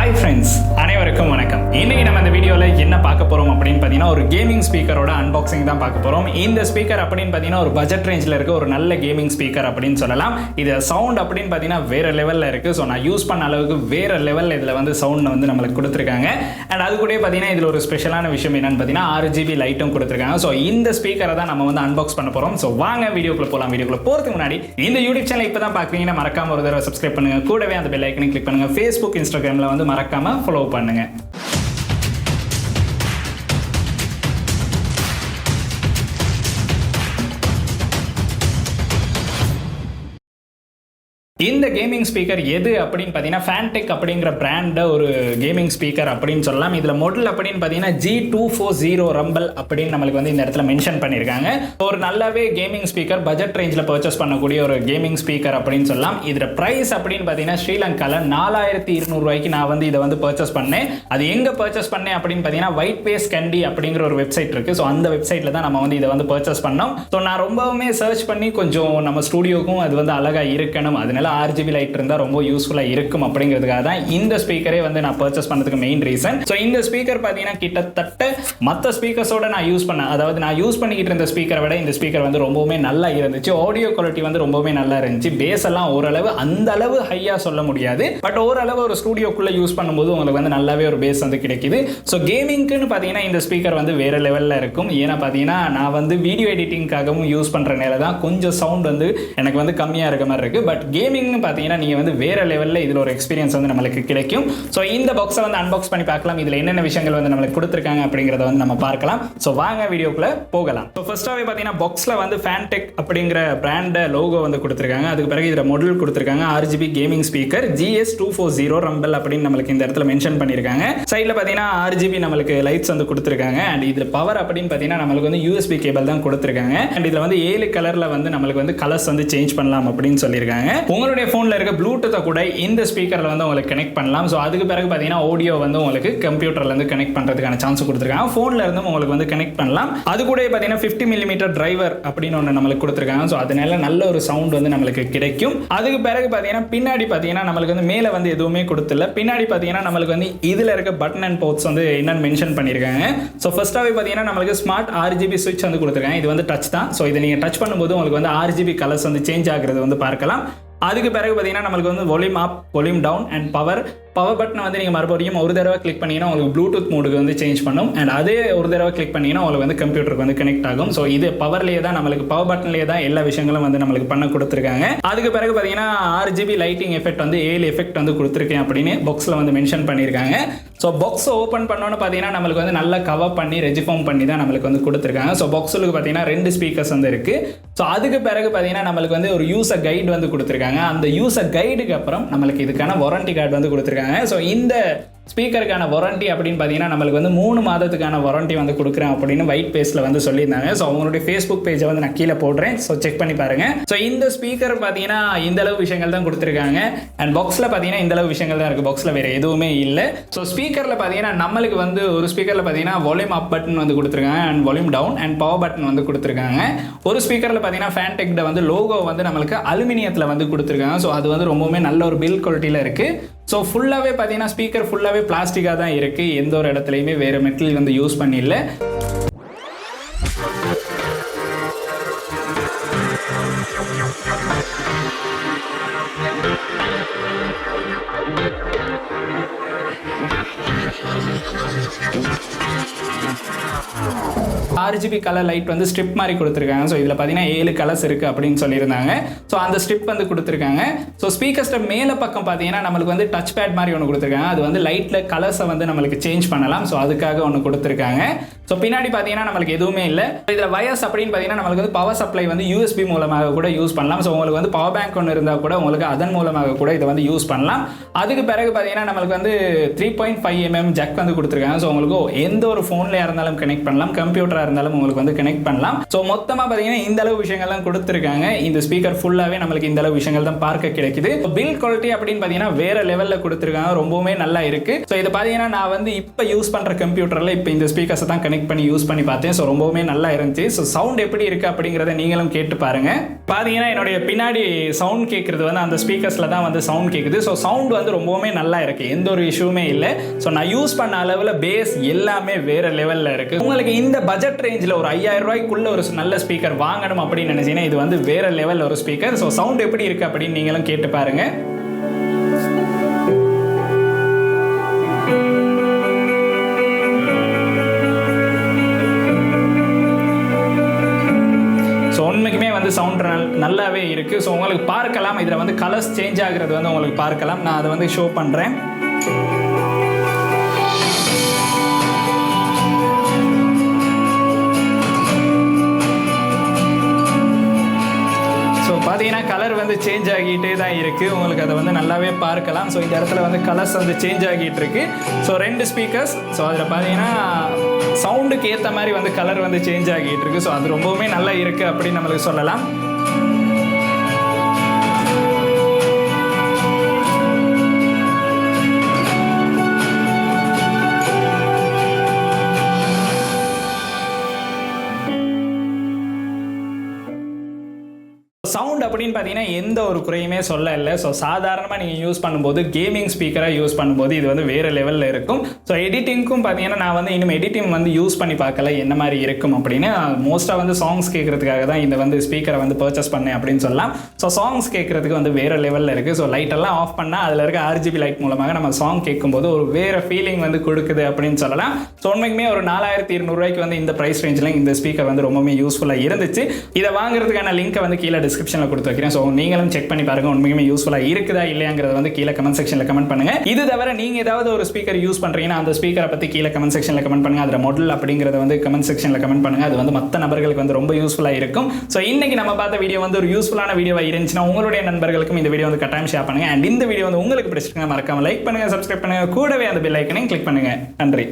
Hi friends, அனைவருக்கும் வணக்கம். இன்னைக்கு நம்ம இந்த வீடியோவில் என்ன பார்க்க போகிறோம் அப்படின்னு பார்த்தீங்கன்னா ஒரு கேமிங் ஸ்பீக்கரோட அன்பாக்சிங் தான் பார்க்க போகிறோம். இந்த ஸ்பீக்கர் அப்படின்னு பார்த்தீங்கன்னா ஒரு பட்ஜெட் ரேஞ்சில் இருக்க ஒரு நல்ல கேமிங் ஸ்பீக்கர் அப்படின்னு சொல்லலாம். இது சவுண்ட் அப்படின்னு பார்த்தீங்கன்னா வேறு லெவலில் இருக்குது. ஸோ நான் யூஸ் பண்ண அளவுக்கு வேறு லெவலில் இதில் வந்து சவுண்ட் வந்து நம்மளுக்கு கொடுத்துருக்காங்க. அண்ட் அது கூட பார்த்தீங்கன்னா இதில் ஒரு ஸ்பெஷலான விஷயம் என்னன்னு பார்த்தீங்கன்னா 6GB லைட்டும் கொடுத்துருக்காங்க. ஸோ இந்த ஸ்பீக்கரை தான் நம்ம வந்து அன்பாக்ஸ் பண்ண போகிறோம். ஸோ வாங்க வீடியோக்குள்ள போகலாம். வீடியோக்குள்ள போகிறதுக்கு முன்னாடி இந்த யூடியூப் சேனல் இப்போ தான் பார்க்குறீங்கன்னா மறக்காம ஒரு தடவை சப்ஸ்கிரைப் பண்ணுங்க. கூடவே அந்த பெல் ஐக்கனை கிளிக் பண்ணுங்க. ஃபேஸ்புக், இன்ஸ்டாகிராமில் வந்து மறக்காம ஃபாலோ பண்ணுங்க. இந்த கேமிங் ஸ்பீக்கர் எது அப்படின்னு பார்த்தீங்கன்னா Fantech அப்படிங்கிற பிராண்ட் ஒரு கேமிங் ஸ்பீக்கர் அப்படின்னு சொல்லலாம். இதில் மாடல் அப்படின்னு பார்த்தீங்கன்னா G240 ரம்பல் அப்படின்னு நம்மளுக்கு வந்து இந்த இடத்துல மென்ஷன் பண்ணியிருக்காங்க. ஒரு நல்லாவே கேமிங் ஸ்பீக்கர் பட்ஜெட் ரேஞ்சில் பர்ச்சேஸ் பண்ணக்கூடிய ஒரு கேமிங் ஸ்பீக்கர் அப்படின்னு சொல்லலாம். இதில் ப்ரைஸ் அப்படின்னு பார்த்தீங்கன்னா ஸ்ரீலங்காவில் 4200 ரூபாய்க்கு நான் வந்து இதை வந்து பர்ச்சேஸ் பண்ணேன். அது எங்கே பர்ச்சேஸ் பண்ணேன் அப்படின்னு பார்த்தீங்கன்னா ஒயிட் பேஸ் கண்டி அப்படிங்கிற ஒரு வெப்சைட் இருக்குது. ஸோ அந்த வெப்சைட்டில் தான் நம்ம வந்து இதை வந்து பர்ச்சேஸ் பண்ணோம். ஸோ நான் ரொம்பவுமே சர்ச் பண்ணி கொஞ்சம் நம்ம ஸ்டூடியோக்கும் அது வந்து அழகாக இருக்கணும், அதனால RGB லைட் இருந்தால் ரொம்ப யூஸ்ஃபுல்லாக இருக்கும் அப்படிங்கிறதுக்காக தான் இந்த ஸ்பீக்கரே வந்து நான் பர்ச்சேஸ் பண்ணதுக்கு மெயின் ரீசன். ஸோ இந்த ஸ்பீக்கர் பார்த்தீங்கன்னா கிட்டத்தட்ட மற்ற ஸ்பீக்கர்ஸோட நான் யூஸ் பண்ணேன், அதாவது நான் யூஸ் பண்ணிக்கிட்டு இருந்த ஸ்பீக்கரை விட இந்த ஸ்பீக்கர் வந்து ரொம்பவுமே நல்லா இருந்துச்சு. ஆடியோ குவாலிட்டி வந்து ரொம்பவே நல்லா இருந்துச்சு. பேஸ் எல்லாம் ஓரளவு அந்த அளவு ஹையாக சொல்ல முடியாது, பட் ஓரளவு ஒரு ஸ்டூடியோக்குள்ளே யூஸ் பண்ணும்போது உங்களுக்கு வந்து நல்லாவே ஒரு பேஸ் வந்து கிடைக்குது. ஸோ கேமிங்க்குன்னு பார்த்தீங்கன்னா இந்த ஸ்பீக்கர் வந்து வேறு லெவலில் இருக்கும். ஏன்னா பார்த்தீங்கன்னா நான் வந்து வீடியோ எடிட்டிங்காகவும் யூஸ் பண்ணுறனால தான் கொஞ்சம் சவுண்ட் வந்து எனக்கு வந்து கம்மியாக இருக்க மாதிரி இருக்குது. பட் கேமிங் பார்த்தீங்கன்னா நீங்கள் வந்து வேற லெவலில் இதில் ஒரு எக்ஸ்பீரியன்ஸ் வந்து நம்மளுக்கு கிடைக்கும். ஸோ இந்த பாக்ஸை வந்து அன்பாக்ஸ் பண்ணி பார்க்கலாம். இதில் என்னென்ன விஷயங்கள் வந்து நம்மளுக்கு கொடுத்துருக்காங்க அப்படிங்கிறத வந்து நம்ம பார்க்கலாம். ஸோ வாங்க வீடியோக்குள்ள போகலாம். ஸோ ஃபர்ஸ்ட்டாகவே பார்த்தீங்கன்னா பாக்ஸில் வந்து Fantech அப்படிங்கிற பிராண்ட் லோகோ வந்து கொடுத்துருக்காங்க. அதுக்கு பிறகு இதில் மாடல் கொடுத்துருக்காங்க. RGB gaming speaker GS240 rumble அப்படின்னு நம்மளுக்கு இந்த இடத்துல மென்ஷன் பண்ணியிருக்காங்க. சைடில் பார்த்தீங்கன்னா RGB நம்மளுக்கு லைட்ஸ் வந்து கொடுத்துருக்காங்க. அண்ட் இதில் பவர் அப்படின்னு பார்த்தீங்கன்னா நம்மளுக்கு வந்து USB கேபிள் தான் கொடுத்துருக்காங்க. அண்ட் இதில் வந்து 7 கலரில் வந்து நம்மளுக்கு வந்து கலர்ஸ் வந்து சேஞ்ச் பண்ணலாம் அப்படின்னு சொல்லியிருக்காங்க. உங்களுடைய ஃபோனில் இருக்க ப்ளூடூத்தை கூட இந்த ஸ்பீக்கரில் வந்து உங்களுக்கு கனெக்ட் பண்ணலாம். ஸோ அதுக்கு பிறகு பார்த்தீங்கன்னா ஆடியோ வந்து உங்களுக்கு கம்ப்யூட்டரில் இருந்து கனெக்ட் பண்ணுறதுக்கான சான்ஸ் கொடுத்துருக்காங்க. ஃபோனில் இருந்து உங்களுக்கு வந்து கனெக்ட் பண்ணலாம். அது கூட பார்த்தீங்கன்னா 50mm டிரைவர் அப்படின்னு ஒன்று நம்மளுக்கு கொடுத்துருக்காங்க. ஸோ அதனால நல்ல ஒரு சவுண்ட் வந்து நம்மளுக்கு கிடைக்கும். அதுக்கு பிறகு பார்த்தீங்கன்னா பின்னாடி பார்த்தீங்கன்னா நம்மளுக்கு வந்து மேலே வந்து எதுவுமே கொடுத்துல. பின்னாடி பார்த்தீங்கன்னா நம்மளுக்கு வந்து இதில் இருக்க பட்டன் அண்ட் போர்ட்ஸ் வந்து என்னன்னு மென்ஷன் பண்ணியிருக்காங்க. ஸோ ஃபர்ஸ்ட்டாகவே பார்த்தீங்கன்னா நம்மளுக்கு ஸ்மார்ட் RGB சுவிட்ச் வந்து கொடுத்துருக்காங்க. இது வந்து டச் தான். ஸோ இதை நீங்கள் டச் பண்ணும்போது உங்களுக்கு வந்து RGB கலர்ஸ் வந்து சேஞ்ச் ஆகுறது வந்து பார்க்கலாம். அதுக்கு பிறகு பார்த்தீங்கன்னா நம்மளுக்கு வந்து volume up, volume down and power பட்டனை வந்து நீங்கள் மறுபடியும் ஒரு தடவை கிளிக் பண்ணிங்கன்னா உங்களுக்கு ப்ளூடூத் மோடுக்கு வந்து சேஞ்ச் பண்ணும். அண்ட் அதே ஒரு தடவை கிளிக் பண்ணிங்கன்னா உங்களுக்கு வந்து கம்ப்யூட்டருக்கு வந்து கனெக்ட் ஆகும். ஸோ இது பவர்லேயே தான் நம்மளுக்கு பவர் பட்டன்லேயே தான் எல்லா விஷயங்களும் வந்து நம்மளுக்கு பண்ண கொடுத்துருக்காங்க. அதுக்கு பிறகு பார்த்தீங்கன்னா RGB லைட்டிங் எஃபெக்ட் வந்து 7 எஃபெக்ட் வந்து கொடுத்துருக்கேன் அப்படின்னு பாக்ஸில் வந்து மென்ஷன் பண்ணியிருக்காங்க. ஸோ பாக்ஸை ஓப்பன் பண்ணோன்னு பார்த்தீங்கன்னா நம்மளுக்கு வந்து நல்லா கவர் பண்ணி ரெஜிஃபார்ம் பண்ணி தான் நம்மளுக்கு வந்து கொடுத்துருக்காங்க. ஸோ பாக்ஸுக்கு பார்த்தீங்கன்னா 2 ஸ்பீக்கர்ஸ் வந்து இருக்குது. ஸோ அதுக்கு பிறகு பார்த்தீங்கன்னா நம்மளுக்கு வந்து ஒரு யூசர் கைடு வந்து கொடுத்துருக்காங்க. அந்த யூசர் கைடுக்கு அப்புறம் நம்மளுக்கு இதுக்கான வாரண்டி கார்டு வந்து கொடுத்துருக்காங்க. ஸோ இந்த ஸ்பீக்கருக்கான வாரண்டி அப்படின்னு பார்த்தீங்கன்னா நம்மளுக்கு வந்து 3 மாதத்துக்கான வாரண்டி வந்து கொடுக்குறேன் அப்படின்னு ஒயிட் பேஸில் வந்து சொல்லியிருந்தாங்க. ஸோ அவங்களுடைய ஃபேஸ்புக் பேஜை வந்து நான் கீழே போடுறேன். ஸோ செக் பண்ணி பாருங்க. ஸோ இந்த ஸ்பீக்கர் பார்த்தீங்கன்னா இந்த அளவு விஷயங்கள் தான் கொடுத்துருக்காங்க. அண்ட் பாக்ஸில் பார்த்தீங்கன்னா இந்த அளவு விஷயங்கள் தான் இருக்குது. பாக்ஸில் வேறு எதுவுமே இல்லை. ஸோ ஸ்பீக்கரில் பார்த்தீங்கன்னா நம்மளுக்கு வந்து ஒரு ஸ்பீக்கரில் பார்த்தீங்கன்னா வால்யூம் அப் பட்டன் வந்து கொடுத்துருக்காங்க and volume down and power button வந்து கொடுத்துருக்காங்க. ஒரு ஸ்பீக்கரில் பார்த்தீங்கன்னா Fantech வந்து லோகோ வந்து நம்மளுக்கு அலுமினியத்தில் வந்து கொடுத்துருக்காங்க. ஸோ அது வந்து ரொம்பவுமே நல்ல ஒரு பில்ட் குவாலிட்டியில் இருக்குது. ஸோ ஃபுல்லாகவே பார்த்தீங்கன்னா ஸ்பீக்கர் ஃபுல்லாகவே பிளாஸ்டிக்காக தான் இருக்குது. எந்த ஒரு இடத்துலையுமே வேறு மெட்டீரியல் வந்து யூஸ் பண்ணிடல. RGB கலர் லைட் வந்து ஸ்ட்ரிப் மாதிரி கொடுத்துருக்காங்க. ஸோ இதில் பார்த்தீங்கன்னா 7 கலர்ஸ் இருக்குது அப்படின்னு சொல்லியிருந்தாங்க. ஸோ அந்த ஸ்ட்ரிப் வந்து கொடுத்துருக்காங்க. ஸோ ஸ்பீக்கர்ஸ்ட மேலே பக்கம் பார்த்தீங்கன்னா நம்மளுக்கு வந்து டச் பேட் மாதிரி ஒன்று கொடுத்துருக்காங்க. அது வந்து லைட்டில் கலர்ஸை வந்து நம்மளுக்கு சேஞ்ச் பண்ணலாம். ஸோ அதுக்காக ஒன்று கொடுத்துருக்காங்க. ஸோ பின்னாடி பார்த்தீங்கன்னா நம்மளுக்கு எதுவுமே இல்லை. இதில் வயர்ஸ் அப்படின்னு பார்த்தீங்கன்னா நம்மளுக்கு வந்து பவர் சப்ளை வந்து USB மூலமாக கூட யூஸ் பண்ணலாம். ஸோ உங்களுக்கு வந்து பவர் பேங்க் ஒன்று இருந்தால் கூட உங்களுக்கு அதன் மூலமாக கூட இதை வந்து யூஸ் பண்ணலாம். அதுக்கு பிறகு பார்த்தீங்கன்னா நம்மளுக்கு வந்து 3.5mm ஜாக் வந்து கொடுத்துருக்காங்க. ஸோ உங்களுக்கு எந்த ஒரு ஃபோன்லையாக இருந்தாலும் கனெக்ட் பண்ணலாம், கம்ப்யூட்டராக இருந்தாலும் உங்களுக்கு வந்து கனெக்ட் பண்ணலாம். ஸோ மொத்தமாக பார்த்தீங்கன்னா இந்த அளவு விஷயங்கள்லாம் கொடுத்துருக்காங்க. இந்த ஸ்பீக்கர் ஃபுல்லாகவே நம்மளுக்கு இந்த அளவு விஷயங்கள் தான் பார்க்க கிடைக்குது. பில்ட் குவாலிட்டி அப்படின்னு பார்த்தீங்கன்னா வேற லெவலில் கொடுத்துருக்காங்க. ரொம்பவுமே நல்லா இருக்கு. ஸோ இதை பார்த்தீங்கன்னா நான் வந்து இப்போ யூஸ் பண்ணுற கம்ப்யூட்டரில் இப்போ இந்த ஸ்பீக்கர்ஸை தான் கனெக்ட் பண்ணி யூஸ் பண்ணி பார்த்தேன். ஸோ ரொம்பவுமே நல்லா இருந்துச்சு. ஸோ சவுண்ட் எப்படி இருக்கு அப்படிங்கிறத நீங்களும் கேட்டு பாருங்க. பார்த்தீங்கன்னா என்னுடைய பின்னாடி சவுண்ட் கேட்குறது வந்து அந்த ஸ்பீக்கர்ஸில் தான் வந்து சவுண்ட் கேட்குது. ஸோ சவுண்ட் வந்து ரொம்பவுமே நல்லா இருக்குது, எந்த ஒரு இஷ்யூமே இல்லை. ஸோ நான் யூஸ் பண்ண அளவில் பேஸ் எல்லாமே வேறு லெவலில் இருக்குது. உங்களுக்கு இந்த பட்ஜெட் ரேஞ்சில் ஒரு 5000 ரூபாய்க்குள்ள ஒரு நல்ல ஸ்பீக்கர் வாங்கணும் அப்படின்னு நினச்சிங்கன்னா இது வந்து வேறு லெவலில் ஒரு ஸ்பீக்கர். ஸோ சவுண்ட் எப்படி இருக்குது அப்படின்னு நீங்களும் கேட்டு பாருங்கள். உண்மைக்குமே வந்து சவுண்ட் நல்லாவே இருக்குது. ஸோ உங்களுக்கு பார்க்கலாம், இதில் வந்து கலர்ஸ் சேஞ்ச் ஆகிறது வந்து உங்களுக்கு பார்க்கலாம். நான் அதை வந்து ஷோ பண்ணுறேன். பார்த்தீங்கன்னா கலர் வந்து சேஞ்ச் ஆகிட்டே தான் இருக்குது, உங்களுக்கு அதை வந்து நல்லாவே பார்க்கலாம். ஸோ இந்த இடத்துல வந்து கலர்ஸ் வந்து சேஞ்ச் ஆகிட்டு இருக்கு. So 2 speakers. ஸோ அதில் பார்த்தீங்கன்னா சவுண்டுக்கு ஏற்ற மாதிரி வந்து கலர் வந்து சேஞ்ச் ஆகிட்டு இருக்கு. ஸோ அது ரொம்பவுமே நல்லா இருக்குது அப்படின்னு நம்மளுக்கு சொல்லலாம். சவுண்ட் அப்படின்னு பார்த்தீங்கன்னா எந்த ஒரு குறையுமே சொல்ல இல்லை. ஸோ சாதாரணமாக நீங்கள் யூஸ் பண்ணும்போது கேமிங் ஸ்பீக்கராக யூஸ் பண்ணும்போது இது வந்து வேறு லெவலில் இருக்கும். ஸோ எடிட்டிங்க்கும் பார்த்தீங்கன்னா நான் வந்து இன்னும் எடிட்டிங் வந்து யூஸ் பண்ணி பார்க்கல என்ன மாதிரி இருக்கும் அப்படின்னு. மோஸ்ட்டாக வந்து சாங்ஸ் கேட்குறதுக்காக தான் இந்த வந்து ஸ்பீக்கரை வந்து பர்ச்சேஸ் பண்ணேன் அப்படின்னு சொல்லலாம். ஸோ சாங்ஸ் கேட்குறதுக்கு வந்து வேறு லெவலில் இருக்குது. ஸோ லைட்டெல்லாம் ஆஃப் பண்ணால் அதில் இருக்க RGB லைட் மூலமாக நம்ம சாங் கேட்கும்போது ஒரு வேறு ஃபீலிங் வந்து கொடுக்குது அப்படின்னு சொல்லலாம். ஸோ உண்மைக்குமே ஒரு 4200 ரூபாய்க்கு வந்து இந்த ப்ரைஸ் ரேஞ்சில் இந்த ஸ்பீக்கர் வந்து ரொம்பவே யூஸ்ஃபுல்லாக இருந்துச்சு. இதை வாங்குறதுக்கான லிங்க்கை வந்து கீழே டிஸ்கிரிப்ஷனில் கொடுத்து வைக்கிறேன். ஸோ நீங்களும் செக் பண்ணி பாருங்க, உண்மையுமே யூஸ்ஃபுல்லாக இருக்குதா இல்லையாங்கிறத வந்து கீழே கமெண்ட் செக்ஷனில் கமெண்ட் பண்ணுங்க. இது தவிர நீங்கள் ஏதாவது ஒரு ஸ்பீக்கர் யூஸ் பண்ணுறீங்கன்னா அந்த ஸ்பீக்கரை பற்றி கீழே கமெண்ட் செக்ஷனில் கமெண்ட் பண்ணுங்க. அதில் மாடல் அப்படிங்கிறத வந்து கமெண்ட் செக்ஷனில் கமெண்ட் பண்ணுங்க. அது வந்து மற்ற நபர்களுக்கு வந்து ரொம்ப யூஸ்ஃபுல்லாக இருக்கும். ஸோ இன்னைக்கு நம்ம பார்த்த வீடியோ வந்து ஒரு யூஸ்ஃபுல்லான வீடியோவாக இருந்துச்சுன்னா உங்களுடைய நண்பர்களுக்கும் இந்த வீடியோ வந்து கட்டாயம் ஷேர் பண்ணுங்க. அண்ட் இந்த வீடியோ வந்து உங்களுக்கு பிடிச்சிருக்கா மறக்காம லைக் பண்ணுங்க, சப்ஸ்கிரைப் பண்ணுங்க, கூடவே அந்த பெல் ஐக்கனையும் கிளிக் பண்ணுங்க. நன்றி.